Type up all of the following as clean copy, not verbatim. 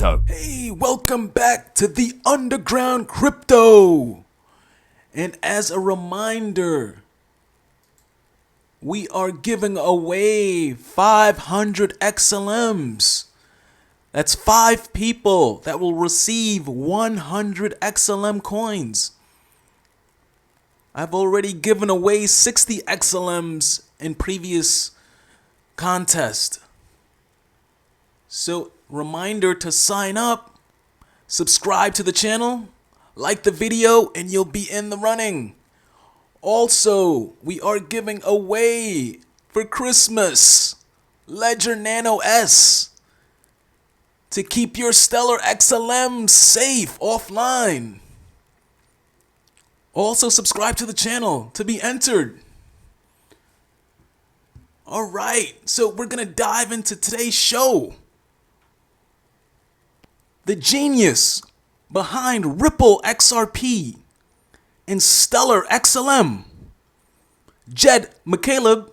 crypto. Hey, welcome back to the Underground Crypto. And as a reminder, we are giving away 500 XLMs. That's 5 people that will receive 100 XLM coins. I've already given away 60 XLMs in previous contest. So, reminder to sign up, subscribe to the channel, like the video, and you'll be in the running. Also, we are giving away for Christmas Ledger Nano S to keep your Stellar XLM safe offline. Also, subscribe to the channel to be entered. Alright, so we're gonna dive into today's show. The genius behind Ripple XRP and Stellar XLM, Jed McCaleb,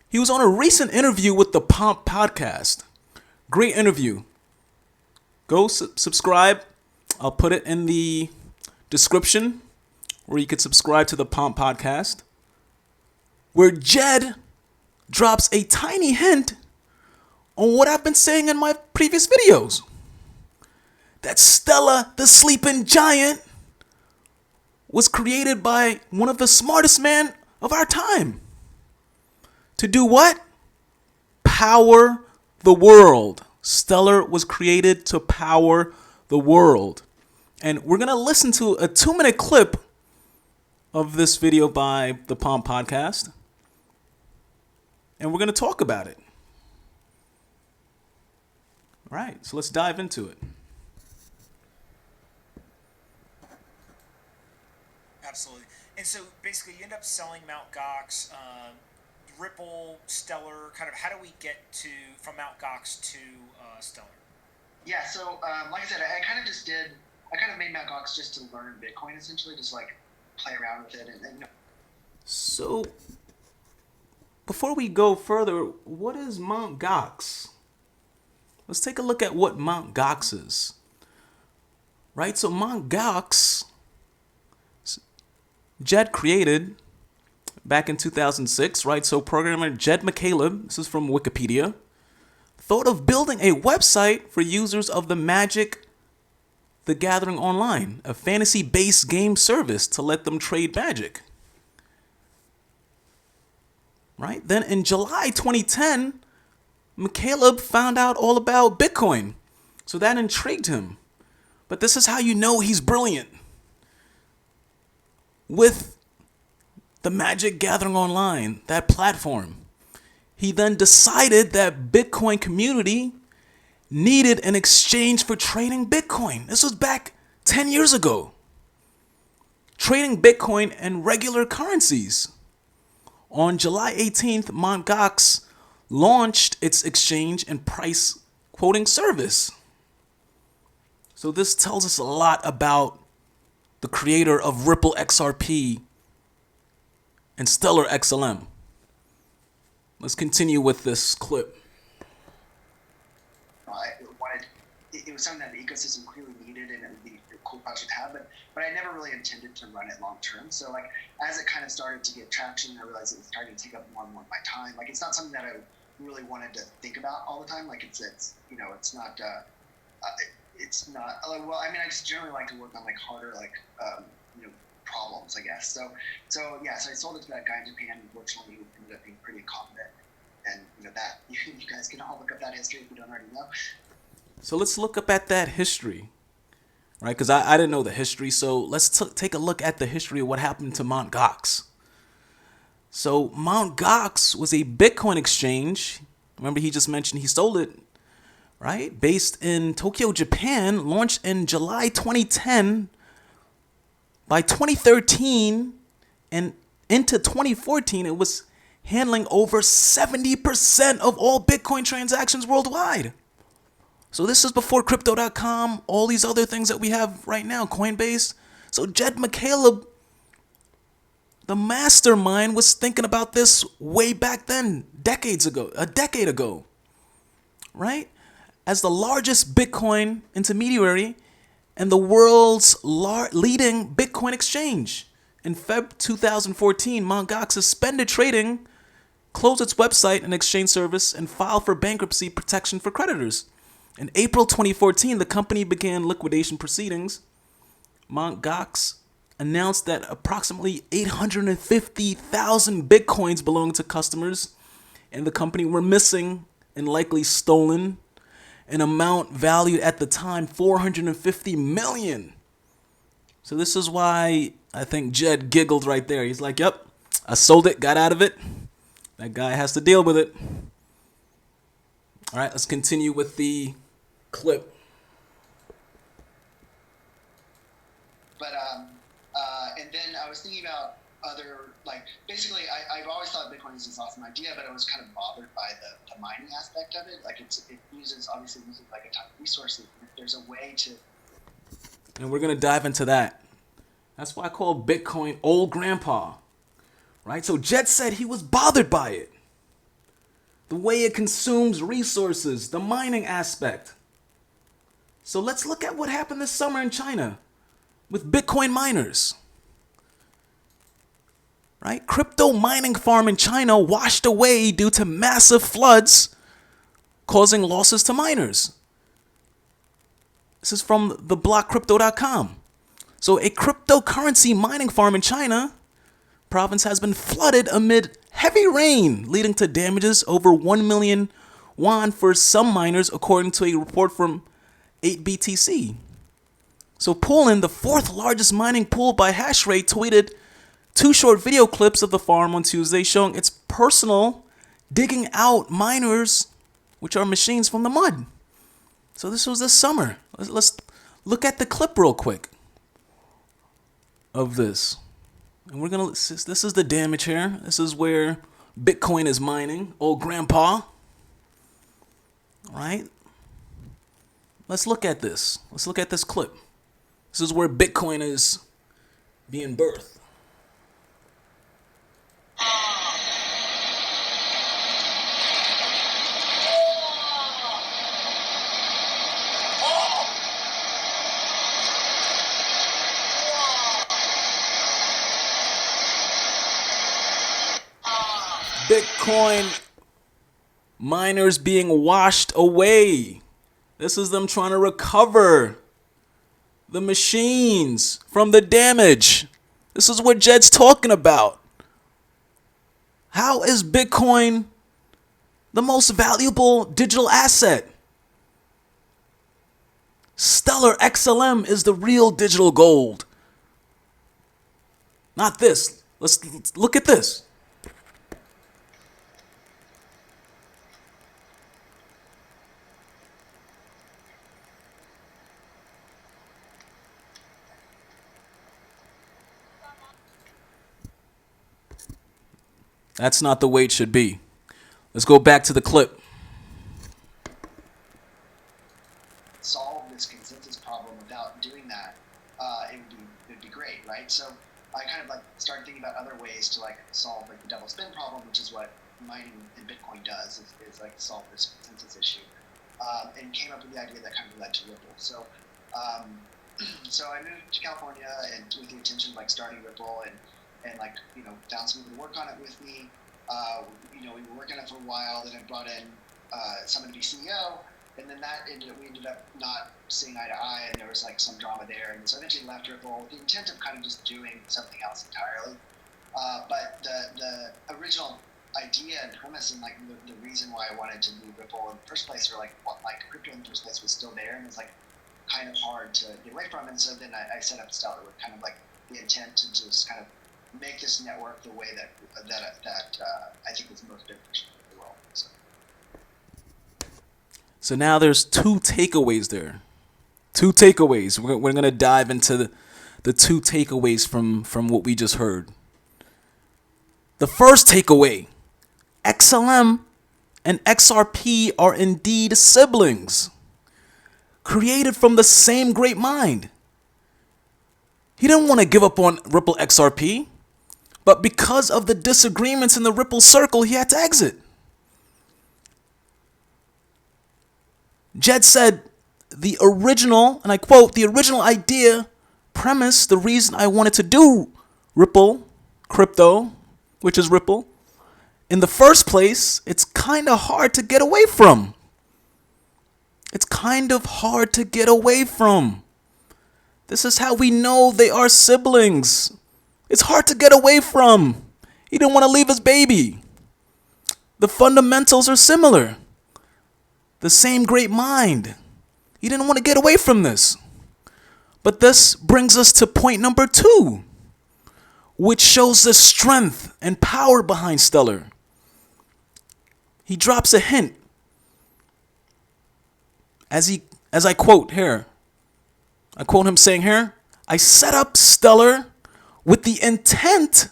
he was on a recent interview with the Pomp podcast. Great interview. Go subscribe. I'll put it in the description where you could subscribe to the Pomp podcast, where Jed drops a tiny hint on what I've been saying in my previous videos. That Stella the Sleeping Giant was created by one of the smartest men of our time. To do what? Power the world. Stellar was created to power the world. And we're going to listen to a 2-minute clip of this video by the Pomp podcast. And we're going to talk about it. All right, so let's dive into it. Absolutely. And so basically you end up selling MtGox, Ripple, Stellar, kind of how do we get to from MtGox to Stellar? Yeah, so like I said, I kind of made MtGox just to learn Bitcoin essentially, just like play around with it. And So, before we go further, what is MtGox? Let's take a look at what MtGox is. Right, so MtGox, Jed created back in 2006, right? So programmer Jed McCaleb, this is from Wikipedia, thought of building a website for users of the Magic the Gathering Online, a fantasy-based game service to let them trade Magic. Right? Then in July 2010, McCaleb found out all about Bitcoin. So that intrigued him. But this is how you know he's brilliant. With the Magic Gathering Online, that platform, he then decided that Bitcoin community needed an exchange for trading Bitcoin. This was back 10 years ago. Trading Bitcoin and regular currencies. On July 18th, MtGox launched its exchange and price quoting service. So this tells us a lot about the creator of Ripple XRP and Stellar XLM. Let's continue with this clip. It was something that the ecosystem clearly needed, and it would be a cool project to have, but I never really intended to run it long term. So like as it kind of started to get traction, I realized it was starting to take up more and more of my time. Like it's not something that I really wanted to think about all the time. Like it's not well, I mean, I just generally like to work on like harder problems, I guess. So I sold it to that guy in Japan. Unfortunately, he ended up being pretty incompetent, and that you guys can all look up that history if you don't already know. So let's look up at that history, right? Because I didn't know the history. So let's take a look at the history of what happened to MtGox. So MtGox was a Bitcoin exchange. Remember, he just mentioned he sold it, right? Based in Tokyo, Japan, launched in July 2010. By 2013 and into 2014, it was handling over 70% of all Bitcoin transactions worldwide. So this is before Crypto.com, all these other things that we have right now, Coinbase. So Jed McCaleb, the mastermind, was thinking about this way back then, a decade ago, right? as the largest Bitcoin intermediary and the world's leading Bitcoin exchange. In Feb 2014, MtGox suspended trading, closed its website and exchange service, and filed for bankruptcy protection for creditors. In April 2014, the company began liquidation proceedings. MtGox announced that approximately 850,000 Bitcoins belonging to customers in the company were missing and likely stolen, an amount valued at the time $450 million. So this is why I think Jed giggled right there. He's like, yep, I sold it, got out of it. That guy has to deal with it. All right, let's continue with the clip. But and then I was thinking about other, like, basically I've always thought Bitcoin is this awesome idea, but I was kind of bothered by the mining aspect of it. Like, it obviously uses like a ton of resources. If there's a way to, And we're going to dive into that. That's why I call Bitcoin old grandpa. Right? So Jet said he was bothered by it. The way it consumes resources, the mining aspect. So let's look at what happened this summer in China with Bitcoin miners. Right? Crypto mining farm in China washed away due to massive floods, causing losses to miners. This is from theblockcrypto.com. So a cryptocurrency mining farm in China province has been flooded amid heavy rain, leading to damages over 1 million won for some miners, according to a report from 8BTC. So Poolin, the fourth largest mining pool by hash rate, tweeted 2 short video clips of the farm on Tuesday showing its personnel digging out miners, which are machines, from the mud. So this was this summer. Let's look at the clip real quick of this. And we're gonna, this is the damage here. This is where Bitcoin is mining. Old grandpa. All right? Let's look at this. Let's look at this clip. This is where Bitcoin is being birthed. Bitcoin miners being washed away. This is them trying to recover the machines from the damage. This is what Jed's talking about. How is Bitcoin the most valuable digital asset? Stellar XLM is the real digital gold. Not this. Let's look at this. That's not the way it should be. Let's go back to the clip. solve this consensus problem without doing that, it'd be great, right? So I kind of like started thinking about other ways to like solve like the double spend problem, which is what mining in Bitcoin does, is like solve this consensus issue, and came up with the idea that kind of led to Ripple. So so I moved to California and with the intention of like starting Ripple and like, you know, found some people to work on it with me. You know, we were working on it for a while. Then I brought in someone to be CEO, and then we ended up not seeing eye to eye, and there was like some drama there. And so I eventually left Ripple with the intent of kind of just doing something else entirely. But the original idea and premise and like the reason why I wanted to leave Ripple in the first place, or like what like crypto in the first place, was still there, and it was like kind of hard to get away from. And so then I set up Stellar with kind of like the intent to just kind of make this network the way that I think is most beneficial for the world. So now there's two takeaways there. Two takeaways. We're going to dive into the two takeaways from what we just heard. The first takeaway, XLM and XRP are indeed siblings, created from the same great mind. He didn't want to give up on Ripple XRP, but because of the disagreements in the Ripple circle, he had to exit. Jed said, the original, and I quote, the original idea, premise, the reason I wanted to do Ripple, crypto, which is Ripple, in the first place, it's kind of hard to get away from. It's kind of hard to get away from. This is how we know they are siblings. It's hard to get away from. He didn't want to leave his baby. The fundamentals are similar. The same great mind. He didn't want to get away from this. But this brings us to point number 2, which shows the strength and power behind Stellar. He drops a hint as I quote here. I quote him saying here, I set up Stellar with the intent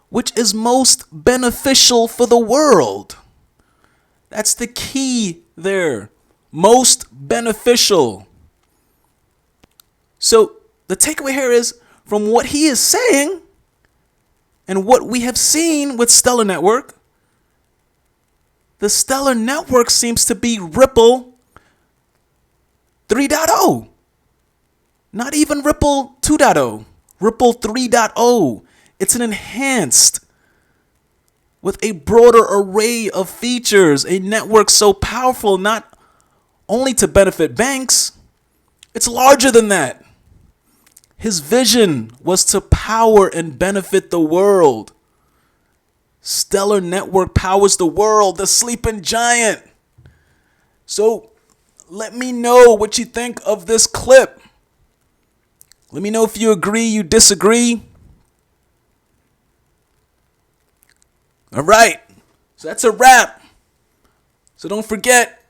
which is most beneficial for the world. That's the key there. Most beneficial. So the takeaway here is, from what he is saying and what we have seen with Stellar Network, the Stellar Network seems to be Ripple 3.0. Not even Ripple 2.0. Ripple 3.0. It's an enhanced, with a broader array of features, a network so powerful not only to benefit banks, it's larger than that. His vision was to power and benefit the world. Stellar Network powers the world, the sleeping giant. So let me know what you think of this clip. Let me know if you agree, you disagree. All right, so that's a wrap. So don't forget,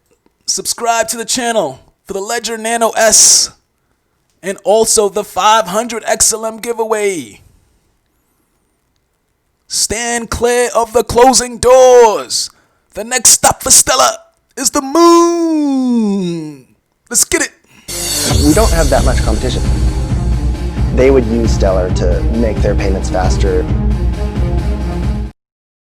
subscribe to the channel for the Ledger Nano S and also the 500 XLM giveaway. Stand clear of the closing doors. The next stop for Stellar is the moon. Let's get it. We don't have that much competition. They would use Stellar to make their payments faster.